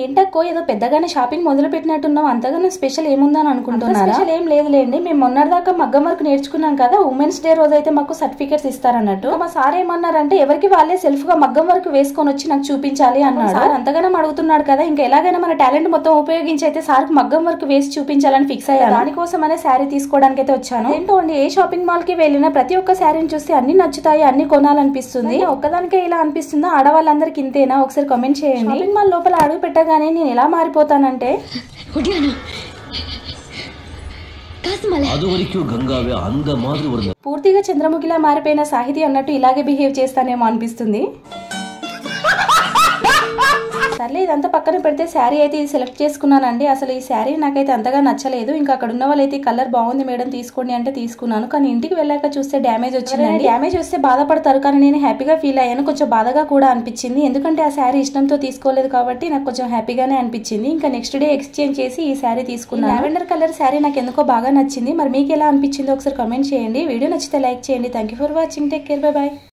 ఏంటక్కో ఏదో పెద్దగానే షాపింగ్ మొదలు పెట్టినట్టున్నావు, అంతగానో స్పెషల్ ఏముందని అనుకుంటున్నారా? స్పెషల్ ఏం లేదులేండి, మేము మొన్నటిదాకా మగ్గం వర్క్ నేర్చుకున్నాం కదా, ఉమెన్స్ డే రోజు అయితే మాకు సర్టిఫికేట్స్ ఇస్తారన్నట్టు. మా సార్ ఏమన్నారంటే ఎవరికి వాళ్ళే సెల్ఫ్ గా మగ్గం వర్క్ వేసుకొని వచ్చి నాకు చూపించాలి అన్నాడు. సార్ అంతగానం అడుగుతున్నాడు కదా, ఇంకా ఎలాగైనా మన టాలెంట్ మొత్తం ఉపయోగించి అయితే సార్ మగ్గం వర్క్ వేసి చూపించాలని ఫిక్స్ అయ్యాను. దానికోసం అనే శారీ తీసుకోవడానికి అయితే వచ్చాను. ఏంటో అండి, ఏ షాపింగ్ మాల్ కి వెళ్ళినా ప్రతి ఒక్క శారీని చూస్తే అన్ని నచ్చుతాయి, అన్ని కొనాలనిపిస్తుంది. ఒక్కదానికే ఇలా అనిపిస్తుందా? ఆడవాళ్ళందరికి ఇంతేనా? ఒకసారి కామెంట్ చేయండి. షాపింగ్ మాల్ లోపల అడుగు పెట్టగానే నేను ఎలా మారిపోతానంటే పూర్తిగా చంద్రముఖిలా మారిపోయిన సాహితి అన్నట్టు ఇలాగే బిహేవ్ చేస్తానేమో అనిపిస్తుంది. సర్లే, ఇదంతా పక్కన పెడితే శారీ అయితే ఇది సెలెక్ట్ చేసుకున్నానండి. అసలు ఈ శారీ నాకైతే అంతగా నచ్చలేదు. ఇంకా అక్కడ ఉన్న వాళ్ళైతే కలర్ బాగుంది మేడం తీసుకోండి అంటే తీసుకున్నాను. కానీ ఇంటికి వెళ్ళాక చూస్తే డ్యామేజ్ వచ్చిందండి. డ్యామేజ్ వస్తే బాధపడతారు, కానీ నేను హ్యాపీగా ఫీల్ అయ్యాను. కొంచెం బాధగా కూడా అనిపించింది, ఎందుకంటే ఆ శారీ ఇష్టంతో తీసుకోలేదు కాబట్టి నాకు కొంచెం హ్యాపీగానే అనిపించింది. ఇంకా నెక్స్ట్ డే ఎక్స్చేంజ్ చేసి ఈ శారీ తీసుకున్నాను. లావెండర్ కలర్ శారీ నాకు ఎందుకో బాగా నచ్చింది. మరి మీకు ఎలా అనిపించిందో ఒకసారి కామెంట్ చేయండి. వీడియో నచ్చితే లైక్ చేయండి. Thank you for watching. Take care, bye bye.